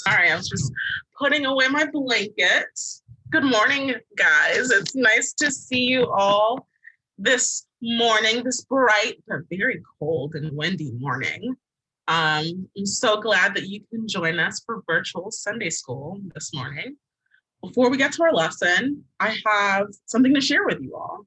Sorry, I was just putting away my blanket. Good morning, guys. It's nice to see you all this morning, this bright but very cold and windy morning. I'm so glad that you can join us for virtual Sunday school this morning. Before we get to our lesson, I have something to share with you all.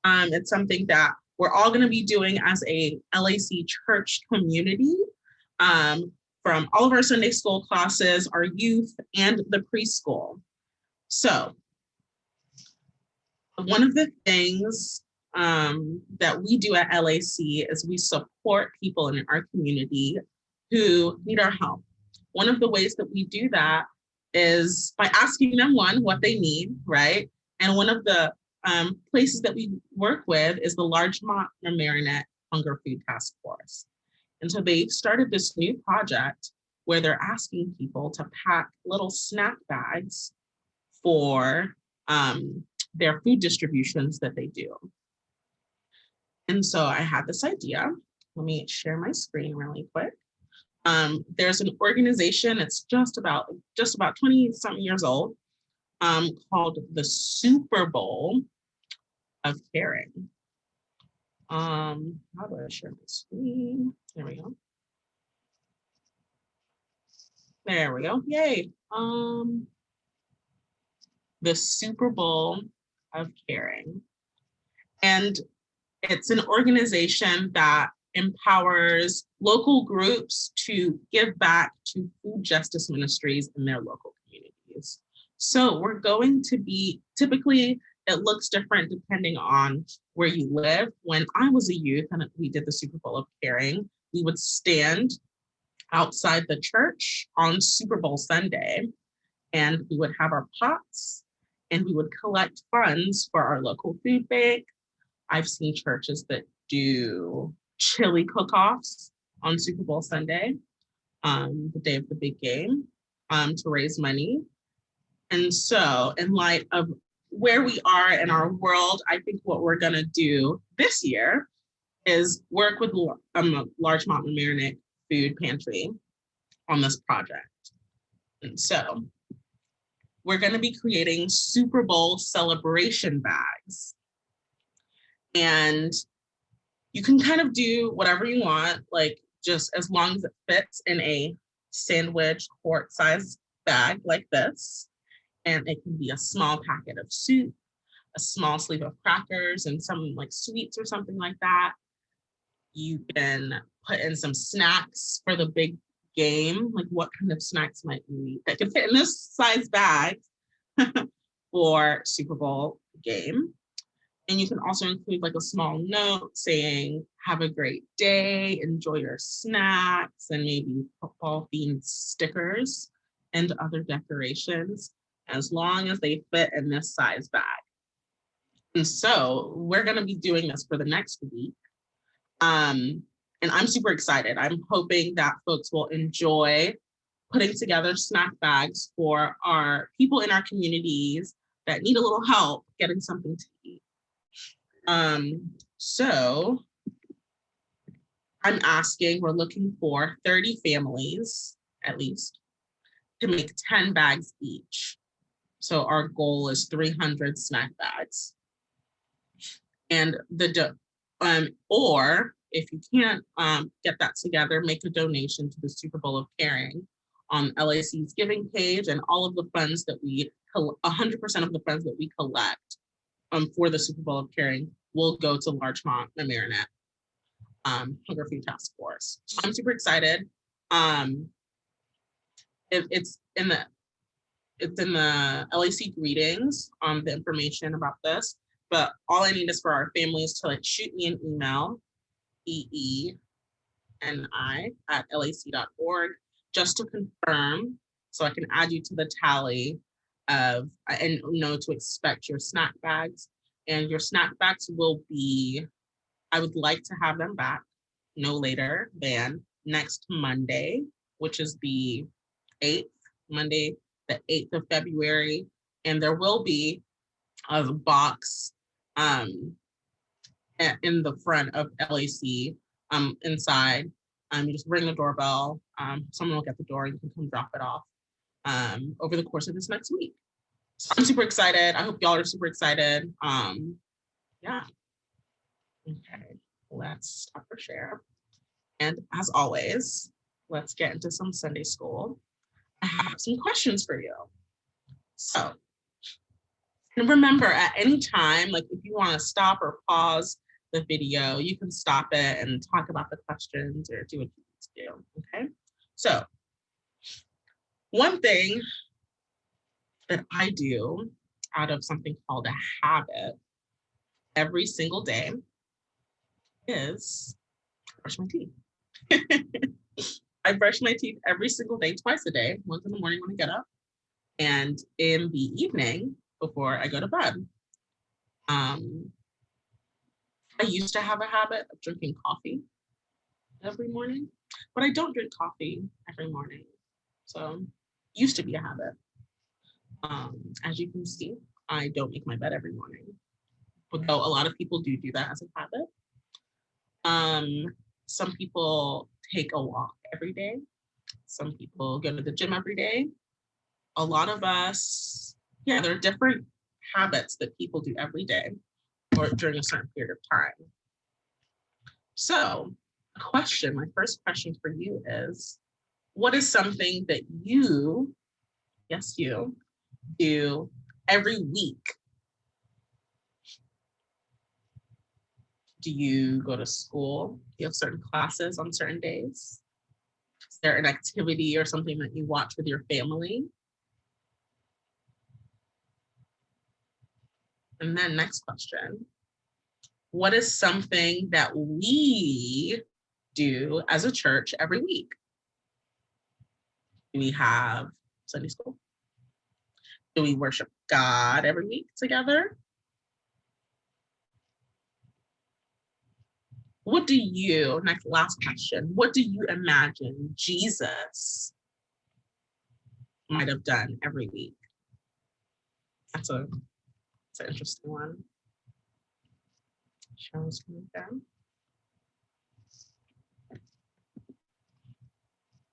It's something that we're all going to be doing as a LAC church community. From all of our Sunday school classes, our youth, and the preschool. So one of the things that we do at LAC is we support people in our community who need our help. One of the ways that we do that is by asking them, one, what they need, right? And one of the places that we work with is the Larchmont Mamaroneck Hunger Food Task Force. And so they've started this new project where they're asking people to pack little snack bags for their food distributions that they do. And so I had this idea. Let me share my screen really quick. There's an organization, it's just about 20-something years old, called the Super Bowl of Caring. How do I share my screen? There we go. There we go. Yay. The Super Bowl of Caring. And it's an organization that empowers local groups to give back to food justice ministries in their local communities. So we're going to be, typically it looks different depending on where you live. When I was a youth and we did the Super Bowl of Caring, we would stand outside the church on Super Bowl Sunday, and we would have our pots and we would collect funds for our local food bank. I've seen churches that do chili cook-offs on Super Bowl Sunday, the day of the big game, to raise money. And so in light of where we are in our world, I think what we're gonna do this year is work with Larchmont Mamaroneck Food Pantry on this project. And so we're going to be creating Super Bowl celebration bags. And you can kind of do whatever you want, like just as long as it fits in a sandwich quart size bag like this. And it can be a small packet of soup, a small sleeve of crackers, and some like sweets or something like that. You can put in some snacks for the big game. Like what kind of snacks might you eat that could fit in this size bag for Super Bowl game? And you can also include like a small note saying, have a great day, enjoy your snacks, and maybe football themed stickers and other decorations, as long as they fit in this size bag. And so we're going to be doing this for the next week. And I'm super excited. I'm hoping that folks will enjoy putting together snack bags for our people in our communities that need a little help getting something to eat. So we're looking for 30 families at least to make 10 bags each. So our goal is 300 snack bags. And or if you can't get that together, make a donation to the Super Bowl of Caring on LAC's giving page, and all of the funds that 100% of the funds that we collect for the Super Bowl of Caring will go to Larchmont Mamaroneck Hunger Food Task Force. So I'm super excited. It's in the LAC greetings, the information about this. But all I need is for our families to like shoot me an email, eeni@lac.org, just to confirm, so I can add you to the tally of and know to expect your snack bags. And your snack bags will be, I would like to have them back no later than next Monday, which is the 8th, Monday, the 8th of February. And there will be a box in the front of LAC inside. You just ring the doorbell. Someone will get the door and you can come drop it off. over the course of this next week. So I'm super excited. I hope y'all are super excited. Yeah. Okay, let's stop our share. And as always, let's get into some Sunday school. I have some questions for you. So, and remember, at any time, like if you want to stop or pause the video, you can stop it and talk about the questions or do what you need to do, okay? So, one thing that I do out of something called a habit every single day is brush my teeth. I brush my teeth every single day, twice a day, once in the morning when I get up, and in the evening before I go to bed. I used to have a habit of drinking coffee every morning, but I don't drink coffee every morning. So used to be a habit. As you can see, I don't make my bed every morning, though a lot of people do that as a habit. Some people take a walk every day. Some people go to the gym every day. A lot of us, yeah, there are different habits that people do every day or during a certain period of time. So, my first question for you is, what is something that you, yes, you, do every week? Do you go to school? Do you have certain classes on certain days? Is there an activity or something that you watch with your family? And then next question, what is something that we do as a church every week? Do we have Sunday school? Do we worship God every week together? What do you, last question, what do you imagine Jesus might have done every week? That's an interesting one. Cheryl's coming down.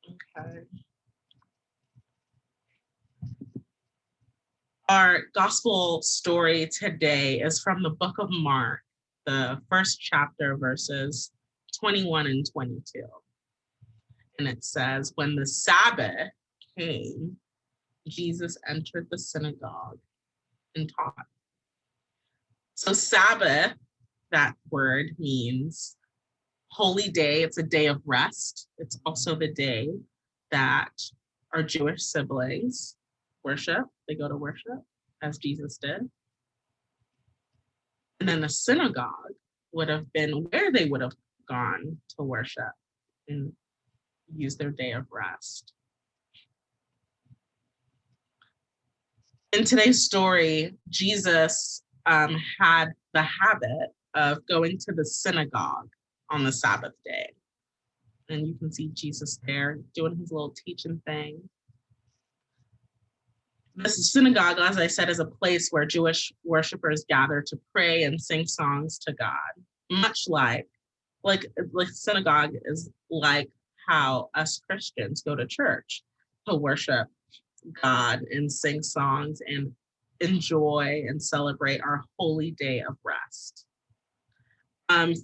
Okay. Our gospel story today is from the book of Mark, the first chapter, verses 21 and 22. And it says, when the Sabbath came, Jesus entered the synagogue and taught. So Sabbath, that word means holy day. It's a day of rest. It's also the day that our Jewish siblings worship. They go to worship as Jesus did. And then the synagogue would have been where they would have gone to worship and use their day of rest. In today's story, Jesus had the habit of going to the synagogue on the Sabbath day. And you can see Jesus there doing his little teaching thing. The synagogue, as I said, is a place where Jewish worshipers gather to pray and sing songs to God. Much like synagogue is like how us Christians go to church to worship God and sing songs and enjoy and celebrate our holy day of rest.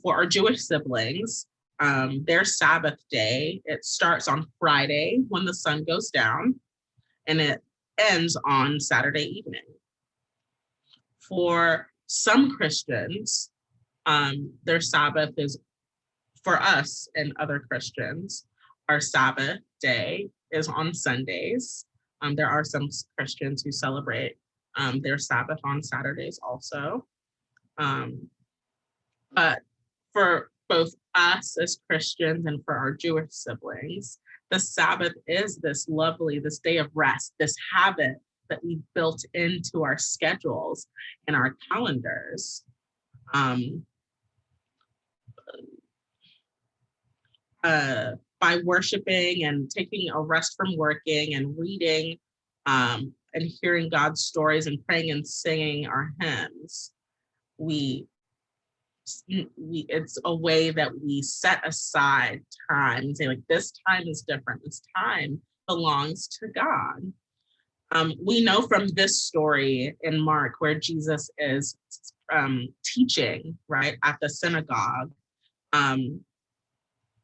For our Jewish siblings, their Sabbath day, it starts on Friday when the sun goes down, and it ends on Saturday evening. For some Christians, their Sabbath is, for us and other Christians, our Sabbath day is on Sundays. There are some Christians who celebrate their Sabbath on Saturdays also. But for both us as Christians and for our Jewish siblings, the Sabbath is this day of rest, this habit that we built into our schedules and our calendars. By worshiping and taking a rest from working and reading and hearing God's stories and praying and singing our hymns, it's a way that we set aside time and say, like, this time is different. This time belongs to God. We know from this story in Mark where Jesus is teaching, right, at the synagogue,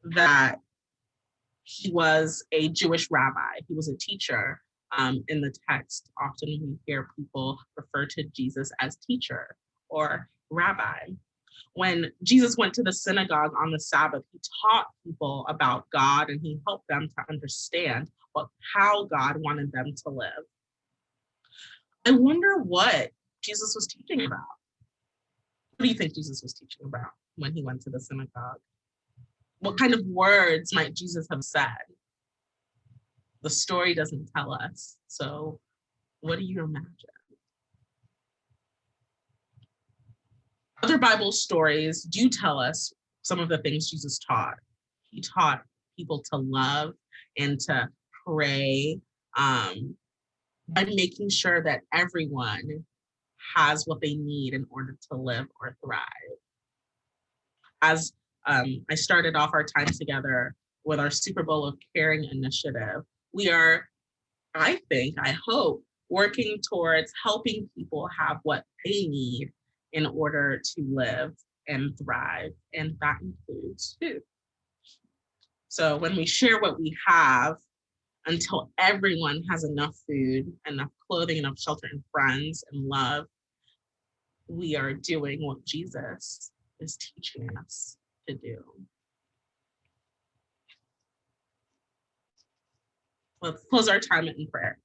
that he was a Jewish rabbi. He was a teacher. In the text, often we hear people refer to Jesus as teacher or rabbi. When Jesus went to the synagogue on the Sabbath, he taught people about God and he helped them to understand how God wanted them to live. I wonder what Jesus was teaching about. What do you think Jesus was teaching about when he went to the synagogue? What kind of words might Jesus have said? The story doesn't tell us. So what do you imagine? Other Bible stories do tell us some of the things Jesus taught. He taught people to love and to pray, by making sure that everyone has what they need in order to live or thrive. As I started off our time together with our Super Bowl of Caring initiative, we are, I hope, working towards helping people have what they need in order to live and thrive, and that includes food. So when we share what we have, until everyone has enough food, enough clothing, enough shelter and friends and love, we are doing what Jesus is teaching us to do. Let's close our time in prayer.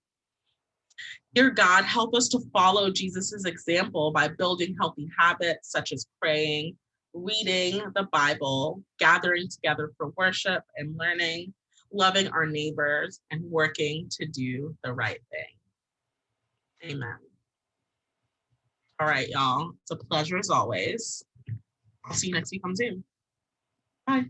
Dear God, help us to follow Jesus's example by building healthy habits such as praying, reading the Bible, gathering together for worship and learning, loving our neighbors, and working to do the right thing. Amen. All right, y'all. It's a pleasure as always. I'll see you next week on Zoom. Bye.